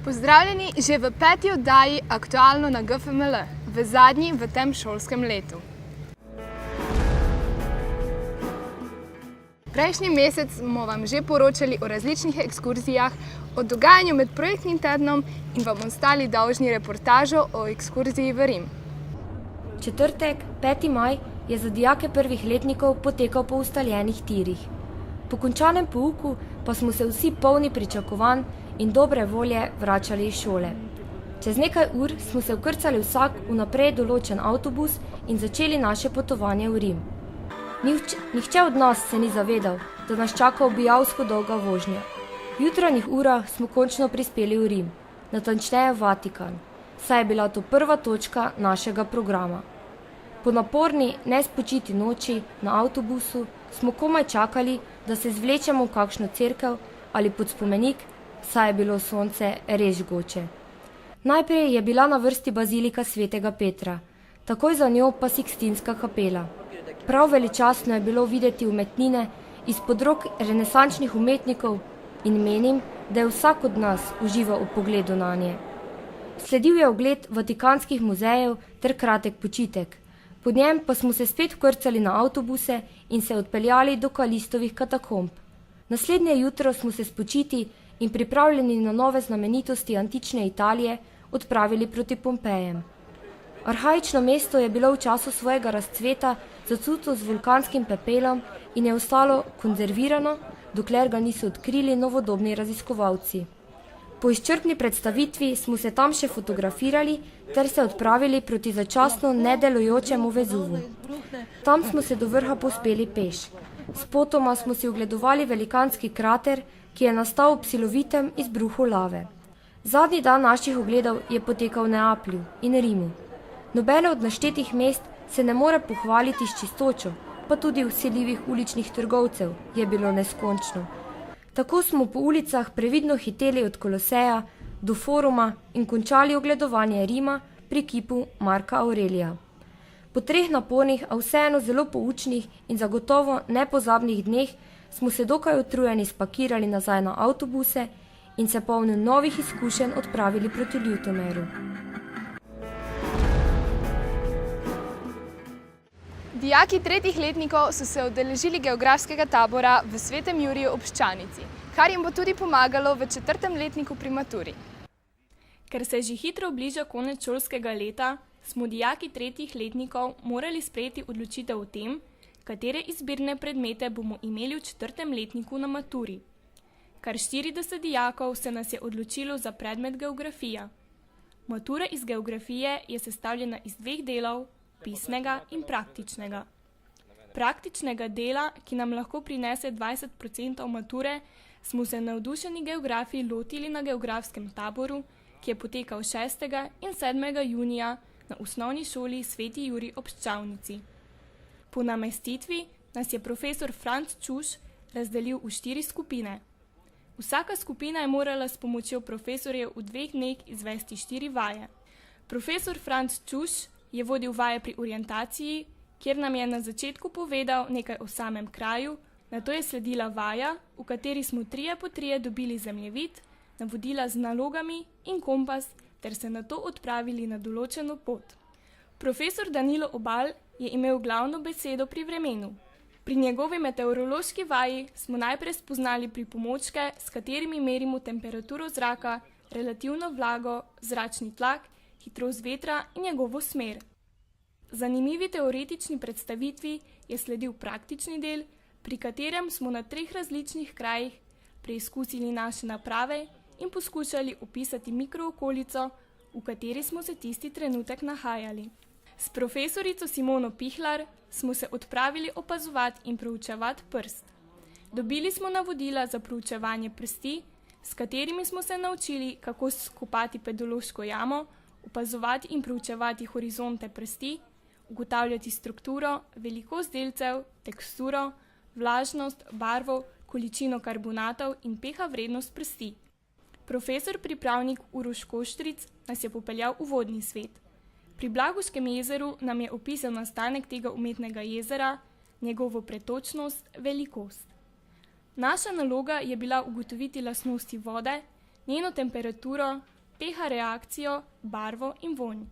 Pozdravljeni že v 5. oddaji Aktualno na GFML, v zadnji v tem šolskem letu. Prejšnji mesec smo vam že poročali o različnih ekskurzijah, o dogajanju med projektnim tednom in vam ostali dolžni reportažo o ekskurziji v Rim. Četrtek, 5. maj, je za dijake prvih letnikov potekal po ustaljenih tirih. Po končanem pouku pa smo se vsi polni pričakovanj in dobre volje vračali iz šole. Čez nekaj ur smo se vkrcali vsak vnaprej določen avtobus in začeli naše potovanje v Rim. Nihče od nas se ni zavedal, da nas čaka ubijavsko dolga vožnja. V jutranjih urah smo končno prispeli v Rim, natančneje v Vatikan, saj je bila to prva točka našega programa. Po naporni, nespočiti noči na avtobusu smo komaj čakali, da se zvlečemo v kakšno cerkev ali pod spomenik, saj je bilo sonce res žgoče. Najprej je bila na vrsti bazilika svetega Petra, takoj za njo pa Sikstinska kapela. Prav veličastno je bilo videti umetnine izpod rok renesančnih umetnikov in menim, da je vsak od nas užival v pogledu nanje. Sledil je ogled vatikanskih muzejev ter kratek počitek. Po njem pa smo se spet vkrcali na avtobuse in se odpeljali do Kalistovih katakomb. Naslednje jutro smo se spočiti in pripravljeni na nove znamenitosti antične Italije odpravili proti Pompejem. Arhaično mesto je bilo v času svojega razcveta zacuto z vulkanskim pepelom in je ostalo konzervirano, dokler ga niso odkrili novodobni raziskovalci. Po izčrpni predstavitvi smo se tam še fotografirali ter se odpravili proti začasno nedelujočemu Vezuvu. Tam smo se do vrha povzpeli peš. Spotoma smo si ogledovali velikanski krater, ki je nastal ob silovitem izbruhu lave. Zadnji dan naših ogledov je potekal v Neaplju in Rimu. Nobene od naštetih mest se ne more pohvaliti s čistočo, pa tudi vsiljivih uličnih trgovcev je bilo neskončno. Tako smo po ulicah previdno hiteli od Koloseja do Foruma in končali ogledovanje Rima pri kipu Marka Aurelija. Po 3 napornih, a vseeno zelo poučnih in zagotovo nepozabnih dneh smo se dokaj utrujeni spakirali nazaj na avtobuse in se polni novih izkušenj odpravili proti Ljutomeru. Dijaki 3. letnikov so se udeležili geografskega tabora v Svetem Juriju ob Ščanici, kar jim bo tudi pomagalo v 4. letniku pri maturi. Ker se že hitro bliža konec šolskega leta, smo dijaki 3. letnikov morali sprejeti odločitev o tem, katere izbirne predmete bomo imeli v 4. letniku na maturi. Kar 40 dijakov se nas je odločilo za predmet geografija. Matura iz geografije je sestavljena iz 2 delov, pisnega in praktičnega. Praktičnega dela, ki nam lahko prinese 20% mature, smo se navdušeni geografi lotili na geografskem taboru, ki je potekal 6. in 7. junija na osnovni šoli Sveti Jurij ob Ščavnici. Po namestitvi nas je profesor Franc Čuš razdelil v 4 skupine. Vsaka skupina je morala s pomočjo profesorjev v 2 dneh izvesti 4 vaje. Profesor Franc Čuš je vodil vaje pri orientaciji, kjer nam je na začetku povedal nekaj o samem kraju, nato je sledila vaja, v kateri smo 3 po 3 dobili zemljevid, navodila z nalogami in kompas ter se nato odpravili na določeno pot. Profesor Danilo Obal je imel glavno besedo pri vremenu. Pri njegovi meteorološki vaji smo najprej spoznali pripomočke, s katerimi merimo temperaturo zraka, relativno vlago, zračni tlak, hitrost vetra in njegovo smer. Zanimivi teoretični predstavitvi je sledil praktični del, pri katerem smo na 3 različnih krajih preizkusili naše naprave in poskušali opisati mikrookolico, v kateri smo se tisti trenutek nahajali. S profesorico Simono Pihlar smo se odpravili opazovati in proučevati prst. Dobili smo navodila za proučevanje prsti, s katerimi smo se naučili, kako skopati pedološko jamo, opazovati in proučevati horizonte prsti, ugotavljati strukturo, velikost delcev, teksturo, vlažnost, barvo, količino karbonatov in pH vrednost prsti. Profesor pripravnik Uroš Koštric nas je popeljal v vodni svet. Pri Blagovškem jezeru nam je opisal nastanek tega umetnega jezera, njegovo pretočnost, velikost. Naša naloga je bila ugotoviti lastnosti vode, njeno temperaturo, pH reakcijo, barvo in vonj.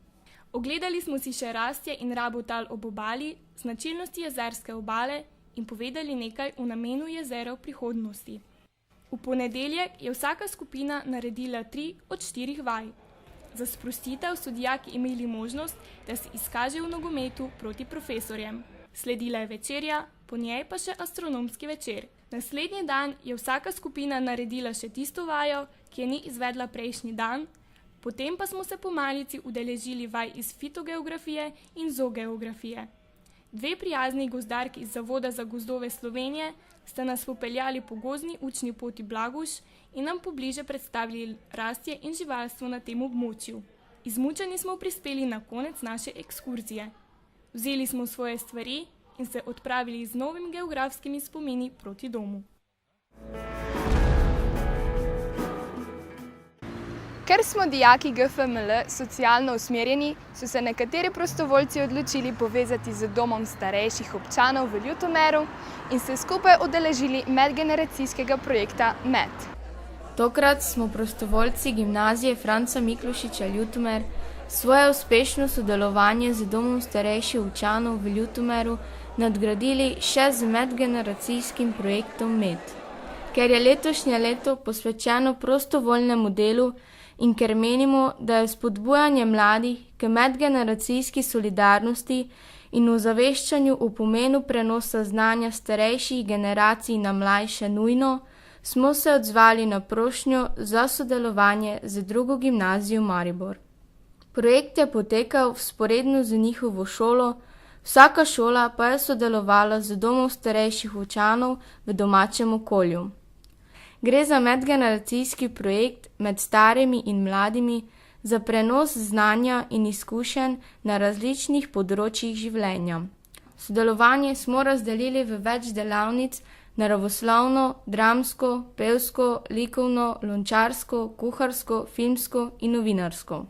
Ogledali smo si še rastje in rabo tal ob obali, značilnosti jezerske obale in povedali nekaj o namenu jezera v prihodnosti. V ponedeljek je vsaka skupina naredila 3 od 4 vaj. Za sprostitev so dijaki imeli možnost, da se izkažejo v nogometu proti profesorjem. Sledila je večerja, po njej pa še astronomski večer. Naslednji dan je vsaka skupina naredila še tisto vajo, ki je ni izvedla prejšnji dan, potem pa smo se po malici udeležili vaj iz fitogeografije in zoogeografije. 2 prijazni gozdarki iz Zavoda za gozdove Slovenije sta nas popeljali po gozdni učni poti Blaguš in nam pobliže predstavili rastje in živalstvo na tem območju. Izmučeni smo prispeli na konec naše ekskurzije. Vzeli smo svoje stvari in se odpravili z novimi geografskimi spomini proti domu. Ker smo dijaki GFML socialno usmerjeni, so se nekateri prostovoljci odločili povezati z domom starejših občanov v Ljutomeru in se skupaj udeležili medgeneracijskega projekta MED. Tokrat smo prostovoljci gimnazije Franca Miklošiča Ljutomer svoje uspešno sodelovanje z domom starejših občanov v Ljutomeru nadgradili še z medgeneracijskim projektom MED. Ker je letošnje leto posvečeno prostovoljnemu delu in ker menimo, da je spodbujanje mladih k medgeneracijski solidarnosti in ozaveščanju o pomenu prenosa znanja starejših generacij na mlajše nujno, smo se odzvali na prošnjo za sodelovanje z drugo gimnazijo Maribor. Projekt je potekal vzporedno z njihovo šolo, vsaka šola pa je sodelovala z domom starejših občanov v domačem okolju. Gre za medgeneracijski projekt med starimi in mladimi za prenos znanja in izkušenj na različnih področjih življenja. Sodelovanje smo razdelili v več delavnic: naravoslovno, dramsko, pevsko, likovno, lončarsko, kuharsko, filmsko in novinarsko.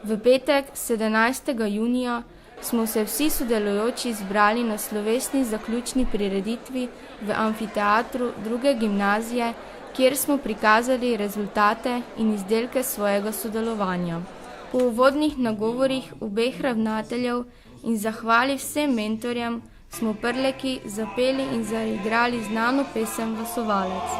V petek, 17. junija, smo se vsi sodelujoči zbrali na slovesni zaključni prireditvi v amfiteatru druge gimnazije, kjer smo prikazali rezultate in izdelke svojega sodelovanja. Po uvodnih nagovorih obeh ravnateljev in zahvali vsem mentorjem smo Prleki zapeli in zaigrali znano pesem Vasovalec.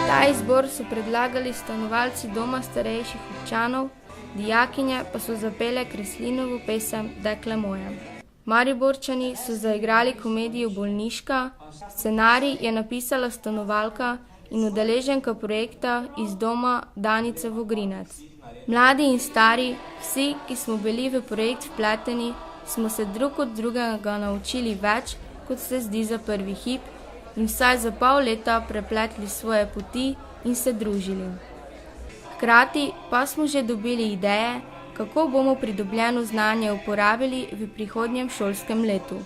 Ta izbor so predlagali stanovalci doma starejših občanov, dijakinje pa so zapele Kreslinovo pesem Dekle moje. Mariborčani so zaigrali komedijo Bolniška, scenarij je napisala stanovalka in udeleženka projekta iz doma Danica Vogrinec. Mladi in stari, vsi, ki smo bili v projekt vpleteni, smo se drug od drugega naučili več, kot se zdi za prvi hip, in vsaj za pol leta prepletli svoje poti in se družili. Hkrati pa smo že dobili ideje, kako bomo pridobljeno znanje uporabili v prihodnjem šolskem letu.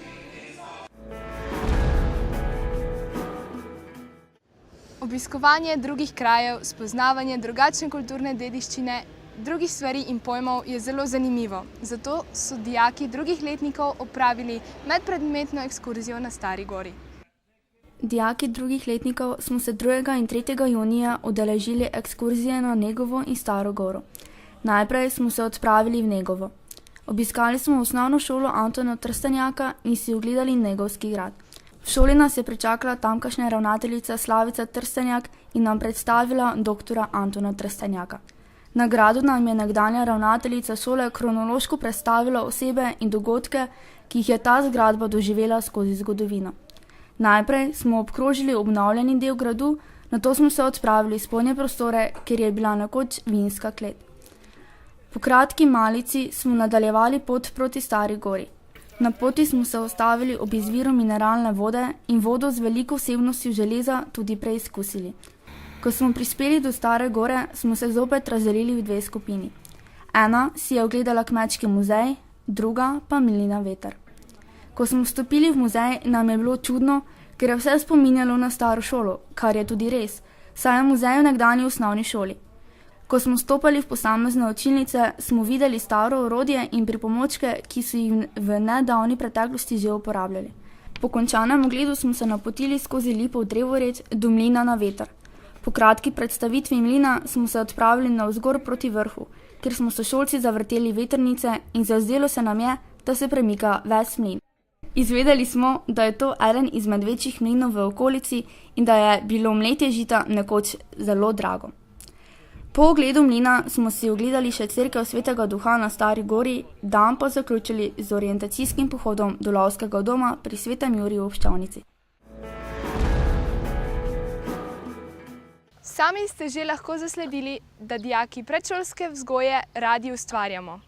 Obiskovanje drugih krajev, spoznavanje drugačne kulturne dediščine, drugih stvari in pojmov je zelo zanimivo. Zato so dijaki drugih letnikov opravili medpredmetno ekskurzijo na Stari gori. Dijaki drugih letnikov smo se 2. in 3. junija udeležili ekskurzije na Negovo in Staro goro. Najprej smo se odpravili v Negovo. Obiskali smo osnovno šolo Antona Trstenjaka in si ogledali Negovski grad. V šoli nas je pričakala tamkajšnja ravnateljica Slavica Trstenjak in nam predstavila doktora Antona Trstenjaka. Na gradu nam je nekdanja ravnateljica šole kronološko predstavila osebe in dogodke, ki jih je ta zgradba doživela skozi zgodovino. Najprej smo obkrožili obnovljeni del gradu, nato smo se odpravili v spodnje prostore, kjer je bila nekoč vinska klet. Po kratki malici smo nadaljevali pot proti Stari gori. Na poti smo se ustavili ob izviru mineralne vode in vodo z veliko vsebnostjo železa tudi preizkusili. Ko smo prispeli do Stare gore, smo se zopet razdelili v 2 skupini. Ena si je ogledala kmečki muzej, druga pa Milina veter. Ko smo vstopili v muzej, nam je bilo čudno, ker je vse spominjalo na staro šolo, kar je tudi res, saj je muzej v nekdanji osnovni šoli. Ko smo stopali v posamezne učilnice, smo videli staro orodje in pripomočke, ki so jih v nedavni preteklosti že uporabljali. Po končanem ogledu smo se napotili skozi lipov drevored do mlina na veter. Po kratki predstavitvi mlina smo se odpravili navzgor proti vrhu, kjer smo sošolci zavrteli vetrnice in zazdelo se nam je, da se premika ves mlin. Izvedeli smo, da je to eden izmed večjih mlinov v okolici in da je bilo mletje žita nekoč zelo drago. Po ogledu mlina smo si ogledali še cerkev Svetega Duha na Stari gori, dan pa zaključili z orientacijskim pohodom do lovskega doma pri Svetem Juriju v Ščavnici. Sami ste že lahko zasledili, da dijaki predšolske vzgoje radi ustvarjamo.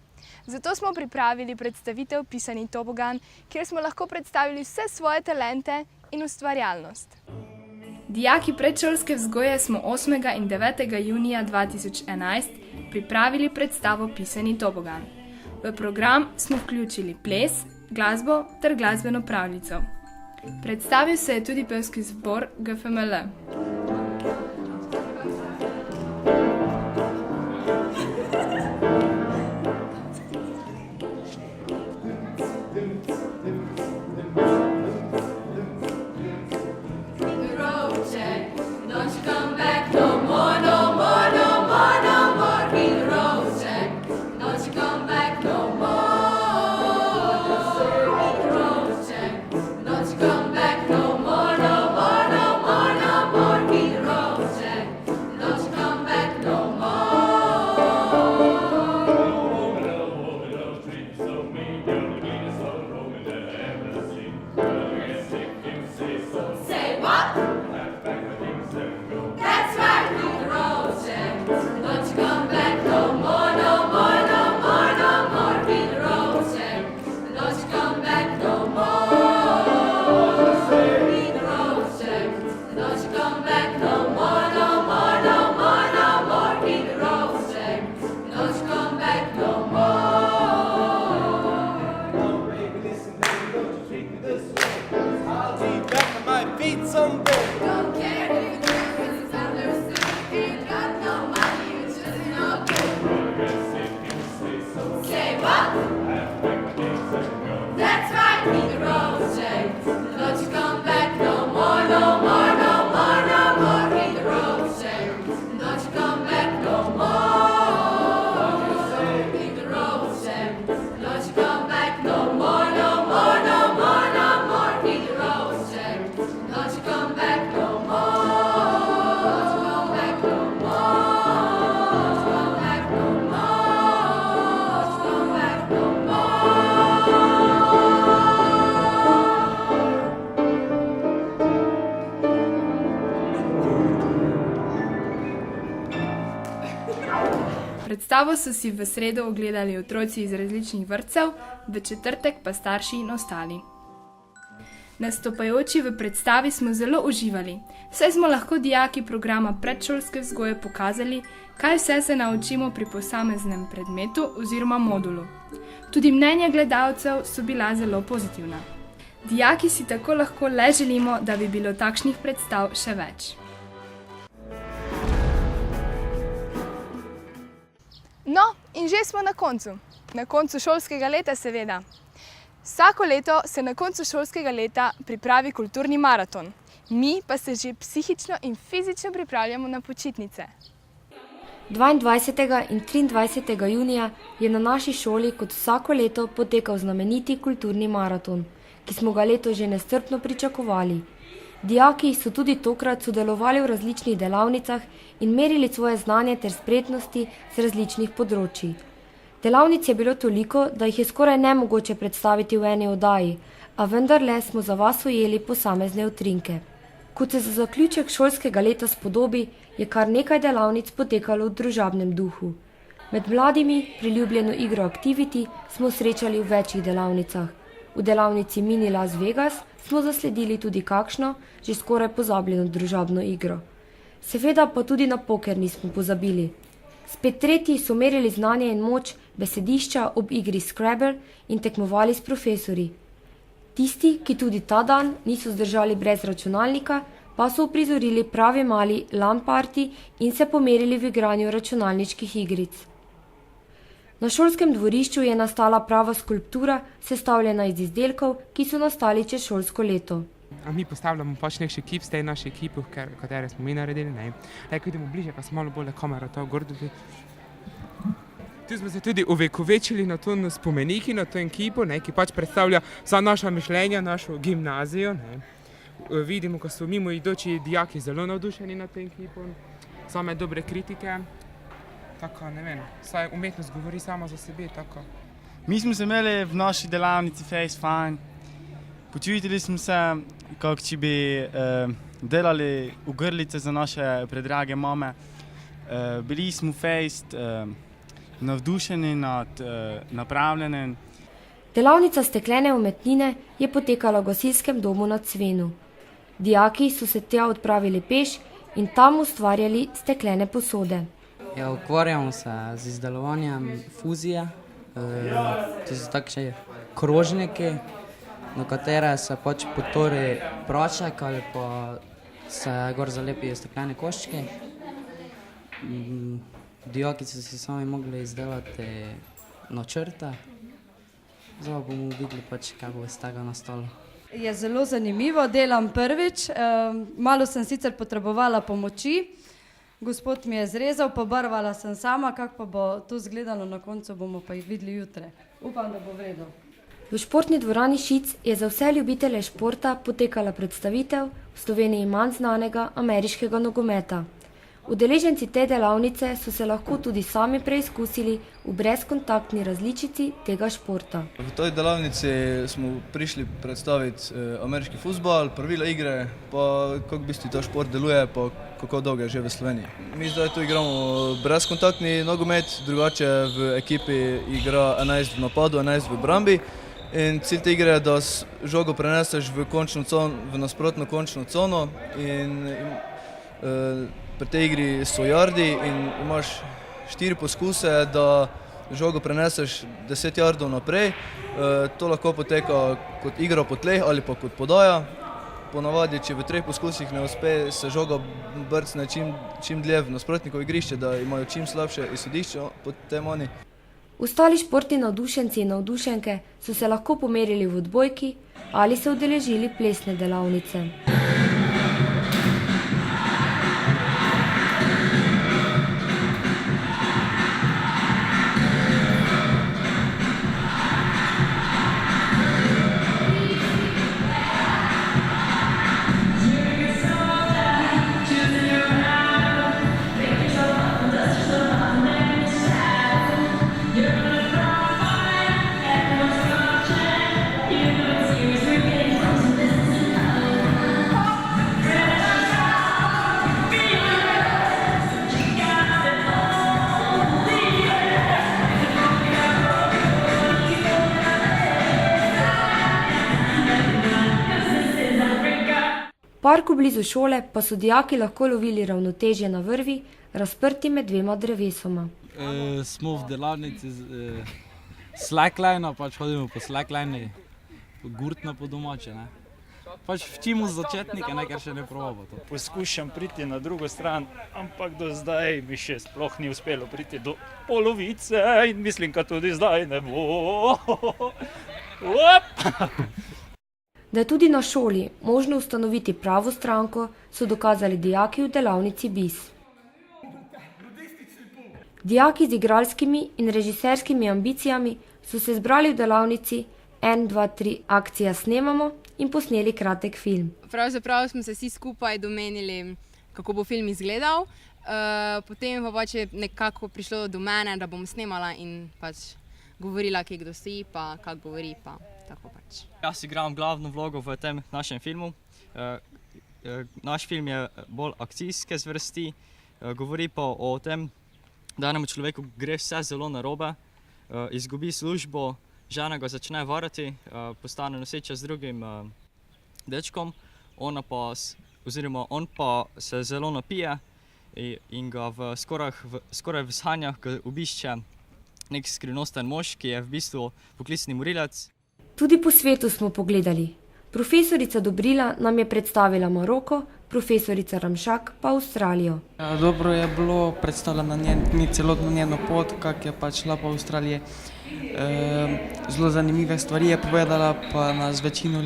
Zato smo pripravili predstavitev Pisani tobogan, kjer smo lahko predstavili vse svoje talente in ustvarjalnost. Dijaki predšolske vzgoje smo 8. in 9. junija 2011 pripravili predstavo Pisani tobogan. V program smo vključili ples, glasbo ter glasbeno pravljico. Predstavil se je tudi pevski zbor GFML. Predstavo so si v sredo ogledali otroci iz različnih vrtcev, v četrtek pa starši in ostali. Nastopajoči v predstavi smo zelo uživali, saj smo lahko dijaki programa predšolske vzgoje pokazali, kaj vse se naučimo pri posameznem predmetu oziroma modulu. Tudi mnenja gledalcev so bila zelo pozitivna. Dijaki si tako lahko le želimo, da bi bilo takšnih predstav še več. No, in že smo na koncu šolskega leta seveda. Vsako leto se na koncu šolskega leta pripravi kulturni maraton. Mi pa se že psihično in fizično pripravljamo na počitnice. 22. in 23. junija je na naši šoli kot vsako leto potekal znameniti kulturni maraton, ki smo ga letos že nestrpno pričakovali. Dijaki so tudi tokrat sodelovali v različnih delavnicah in merili svoje znanje ter spretnosti z različnih področij. Delavnic je bilo toliko, da jih je skoraj nemogoče predstaviti v eni oddaji, a vendarle smo za vas ujeli posamezne utrinke. Kot se za zaključek šolskega leta spodobi, je kar nekaj delavnic potekalo v družabnem duhu. Med mladimi priljubljeno igro Activity smo srečali v večjih delavnicah. V delavnici Mini Las Vegas smo zasledili tudi kakšno, že skoraj pozabljeno družabno igro. Seveda pa tudi na poker nismo pozabili. Spet tretji so merili znanje in moč besedišča ob igri Scrabble in tekmovali s profesorji. Tisti, ki tudi ta dan niso zdržali brez računalnika, pa so uprizorili pravi mali LAN party in se pomerili v igranju računalniških igric. Na šolskem dvorišču je nastala prava skulptura, sestavljena iz izdelkov, ki so nastali čez šolsko leto. Mi postavljamo pač nek še kip z tej naši ekipi, katere smo mi naredili. Ko idemo bliže, pa smo malo bolj kamera to gor dobi. Tu smo se tudi uvekovečili na to spomeniki, na to ekipo, ki pač predstavlja vsa naša mišljenja, našo gimnazijo. Vidimo, ko so mimoidoči dijaki zelo navdušeni nad tem ekipom, same dobre kritike. Tako, ne vem, saj umetnost govori sama za sebe, tako. Mi smo se imeli v naši delavnici fejs fajn. Počutili smo se, kot če bi delali ogrlice za naše predrage mame. Bili smo fejs navdušeni nad napravljenim. Delavnica steklene umetnine je potekala v gasilskem domu na Cvenu. Dijaki so se tja odpravili peš in tam ustvarjali steklene posode. Ja, ukvarjamo se z izdelovanjem fuzije, to so takšne krožniki, na katere se pač potori prašek ali pa se gor zalepijo steklene koščki. Dijaki so si sami mogli izdelati načrte, zdaj bomo videli pač, kaj bo iz tega nastalo. Je zelo zanimivo, delam prvič, malo sem sicer potrebovala pomoči, gospod mi je zrezal, pobarvala sem sama, kako pa bo to izgledalo na koncu, bomo pa jih videli jutri. Upam, da bo v redu. V športni dvorani Šic je za vse ljubitelje športa potekala predstavitev v Sloveniji manj znanega ameriškega nogometa. Udeleženci te delavnice so se lahko tudi sami preizkusili v brezkontaktni različici tega športa. V tej delavnici smo prišli predstaviti ameriški fuzbal, pravila igre, pa kako v bistvu ta šport deluje, pa kako dolgo je že v Sloveniji. Mi zdaj tu igramo brezkontaktni nogomet, drugače v ekipi igra 11 v napadu, 11 v obrambi. In cilj te igre je, da žogo preneseš v nasprotno končno cono in pri tej igri so jardi in imaš 4 poskuse, da žogo preneseš 10 jardov naprej. To lahko poteka kot igra po tleh ali pa kot podaja. Ponavadi, če v 3 poskusih ne uspe, se žoga brcne čim dlje v nasprotnikovo igrišče, da imajo čim slabše izhodišče potem oni. Ostali športni navdušenci in navdušenke so se lahko pomerili v odbojki ali se udeležili plesne delavnice. V parku blizu šole pa so dijaki lahko lovili ravnotežje na vrvi, razprti med 2 drevesoma. Smo v delavnici slackline, pač hodimo po slackline, gurtno po domače. Pač včimo začetnike, ker še ne probamo to. Poskušam priti na drugo stran, ampak do zdaj mi še sploh ni uspelo priti do polovice in mislim, da tudi zdaj ne bo. Da je tudi na šoli možno ustanoviti pravo stranko, so dokazali dijaki v delavnici BIS. Dijaki z igralskimi in režiserskimi ambicijami so se zbrali v delavnici 1, 2, 3 akcija snemamo in posneli kratek film. Pravzaprav smo se vsi skupaj domenili, kako bo film izgledal, potem pa pač je nekako prišlo do mene, da bom snemala in pač govorila, kje kdo stoji, pa kako govori, pa tako pač. Jaz igram glavno vlogo v tem našem filmu. Naš film je bolj akcijske zvrsti, govori pa o tem, da enemu človeku gre vse zelo narobe, izgubi službo, žena ga začne varati, postane noseča z drugim dečkom, on pa se zelo napije in ga skoraj v sanjah obišče nek skrivnosten mož, ki je v bistvu poklicni morilec. Tudi po svetu smo pogledali. Profesorica Dobrila nam je predstavila Maroko, profesorica Ramšak pa Avstralijo. Dobro je bilo predstavljeno celotno njeno pot, kako je pač šla po Avstraliji. Zelo zanimive stvari je povedala, pa nas večino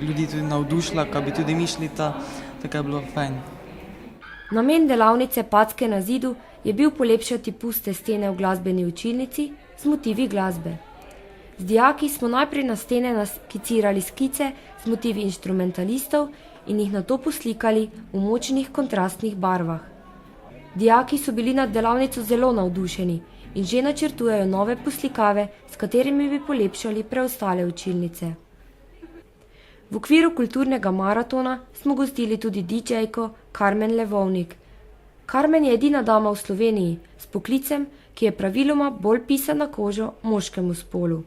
ljudi tudi navdušila, kaj bi tudi mi šli ta, tako je bilo fajn. Namen delavnice Packe na zidu je bil polepšati puste stene v glasbeni učilnici z motivi glasbe. Z dijaki smo najprej na stene naskicirali skice z motivi inštrumentalistov in jih nato poslikali v močnih kontrastnih barvah. Dijaki so bili nad delavnico zelo navdušeni in že načrtujejo nove poslikave, s katerimi bi polepšali preostale učilnice. V okviru kulturnega maratona smo gostili tudi DJ-ko Karmen Levovnik. Karmen je edina dama v Sloveniji s poklicem, ki je praviloma bolj pisan na kožo moškemu spolu.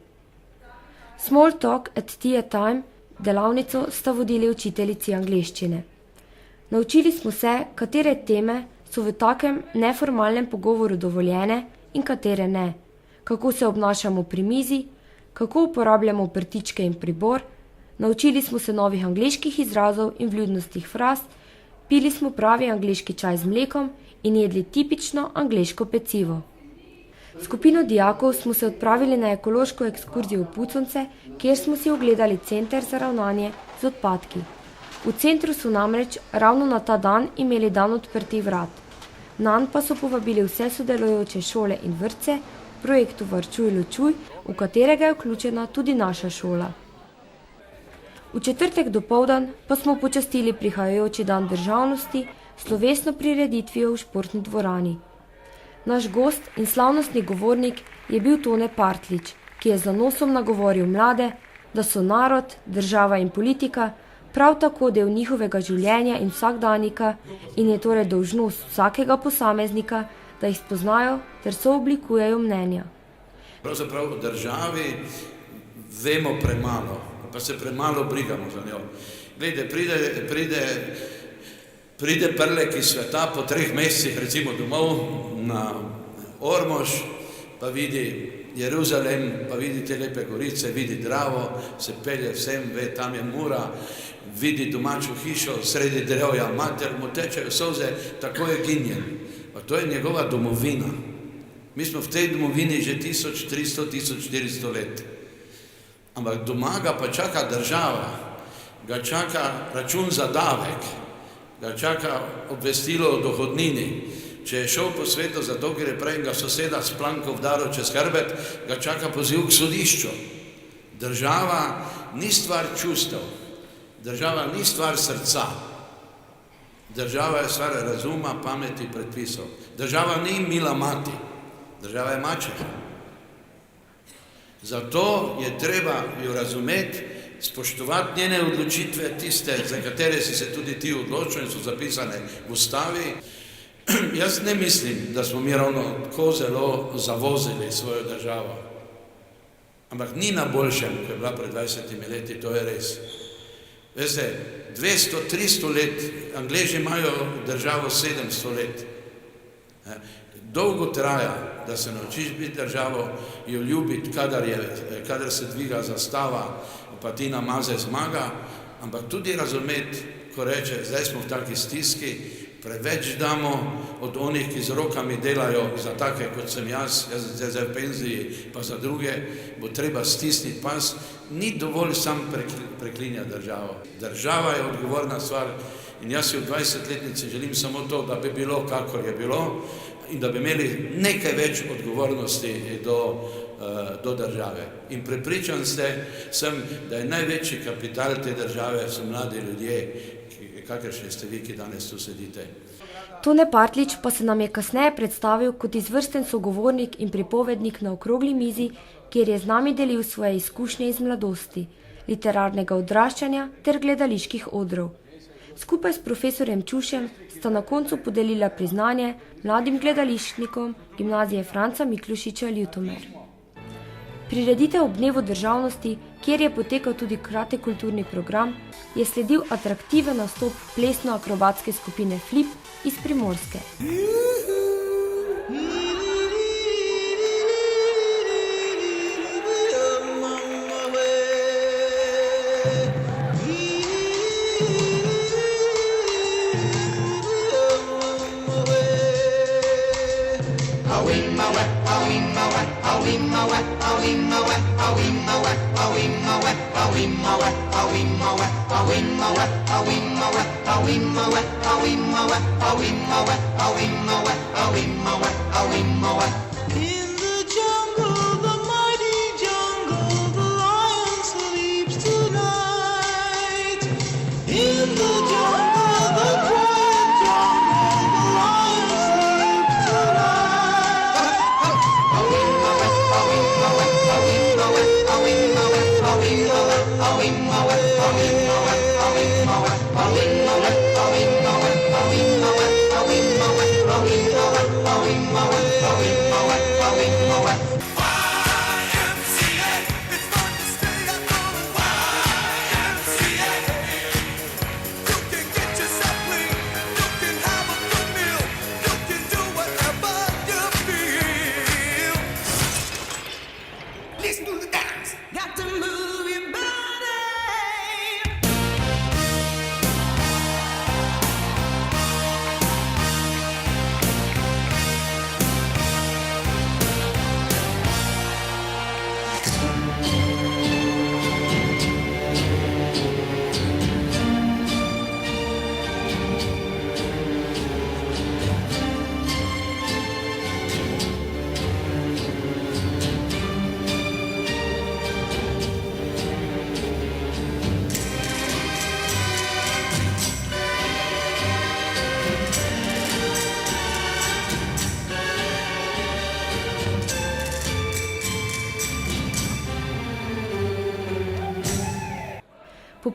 Small Talk at Tea Time delavnico sta vodili učiteljici angleščine. Naučili smo se, katere teme so v takem neformalnem pogovoru dovoljene in katere ne, kako se obnašamo pri mizi, kako uporabljamo prtičke in pribor, naučili smo se novih angleških izrazov in vljudnostih fraz, pili smo pravi angleški čaj z mlekom in jedli tipično angleško pecivo. Skupino dijakov smo se odpravili na ekološko ekskurzijo v Puconce, kjer smo si ogledali center za ravnanje z odpadki. V centru so namreč ravno na ta dan imeli dan odprtih vrat. Nanj pa so povabili vse sodelujoče šole in vrtce v projektu Varčuj ločuj, v katerega je vključena tudi naša šola. V četrtek dopoldan pa smo počastili prihajajoči dan državnosti s slovesno prireditvijo v športni dvorani. Naš gost in slavnostni govornik je bil Tone Partlič, ki je z zanosom nagovoril mlade, da so narod, država in politika prav tako del njihovega življenja in vsakdanjika in je torej dolžnost vsakega posameznika, da jih spoznajo ter sooblikujejo mnenja. Pravzaprav v državi vemo premalo, pa se premalo brigamo za njo. Glede, pride Prlek iz sveta po 3 mesecih recimo domov na Ormož, pa vidi Jeruzalem, pa vidi te lepe gorice, vidi Dravo, se pelje vsem, ve, tam je Mura, vidi domačo hišo, sredi drevja mater, mu tečejo solze, tako je ginjen. Pa to je njegova domovina. Mi smo v tej domovini že 1300-1400 let. Ampak doma ga pa čaka država, ga čaka račun za davek, ga čaka obvestilo o dohodnini. Če je šel po svetu zato, ker je prej ga soseda s planko vdaril čez hrbet, ga čaka poziv k sodišču. Država ni stvar čustev, država ni stvar srca. Država je stvar razuma, pameti, predpisov. Država ni mila mati, država je mačeha. Zato je treba jo razumeti, spoštovati njene odločitve, tiste, za katere si se tudi ti odločil in so zapisane v ustavi. Jaz ne mislim, da smo mi ravno tako zelo zavozili svojo državo. Ampak ni na boljšem, ko je bila pred 20 leti, to je res. Veste, 200-300 let, Angleži imajo državo 700 let. Dolgo traja, da se naučiš biti državo, jo ljubiti, kadar se dviga zastava, pa Tina Maze zmaga, ampak tudi razumeti, ko reče, zdaj smo v taki stiski, preveč damo od onih, ki z rokami delajo za take, kot sem jaz zdaj v penziji, pa za druge, bo treba stisniti pas. Ni dovolj sam preklinjati državo. Država je odgovorna stvar in jaz si v 20-letnici želim samo to, da bi bilo, kakor je bilo, in da bi imeli nekaj več odgovornosti do države. In prepričan sem, da je največji kapital te države so mladi ljudje, kakršni ste vi, ki danes tu sedite. Tone Partlič pa se nam je kasneje predstavil kot izvrsten sogovornik in pripovednik na okrogli mizi, kjer je z nami delil svoje izkušnje iz mladosti, literarnega odraščanja ter gledaliških odrov. Skupaj s profesorjem Čušem sta na koncu podelila priznanje mladim gledališčnikom gimnazije Franca Miklošiča Ljutomer. Prireditev ob dnevu državnosti, kjer je potekal tudi kratek kulturni program, je sledil atraktiven nastop plesno-akrobatske skupine Flip iz Primorske.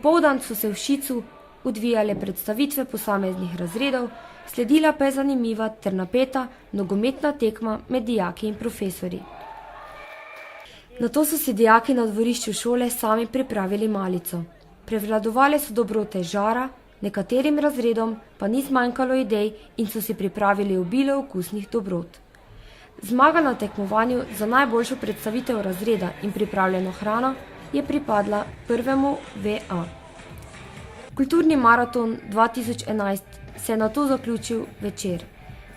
Popoldan so se v Šicu odvijale predstavitve posameznih razredov, sledila pa je zanimiva ter napeta nogometna tekma med dijaki in profesorji. Nato so si dijaki na dvorišču šole sami pripravili malico. Prevladovale so dobrote žara, nekaterim razredom pa ni zmanjkalo idej in so si pripravili obilo okusnih dobrot. Zmaga na tekmovanju za najboljšo predstavitev razreda in pripravljeno hrano je pripadla prvemu VA. Kulturni maraton 2011 se je nato zaključil večer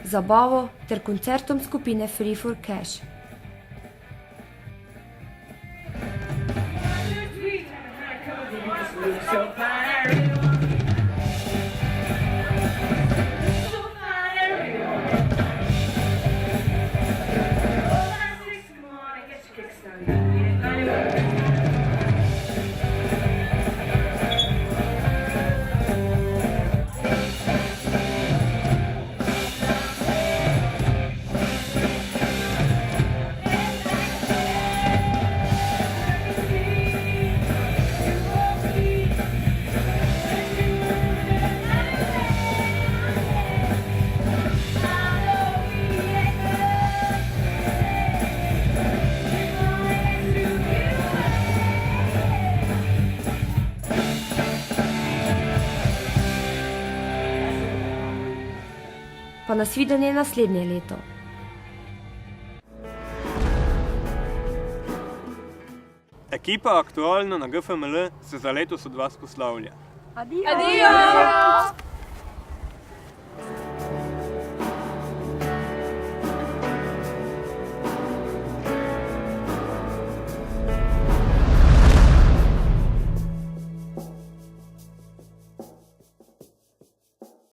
z zabavo ter koncertom skupine Free for Cash. Pa nasvidenje naslednje leto. Ekipa aktualno na GFML se za letos od vas poslavlja. Adijo!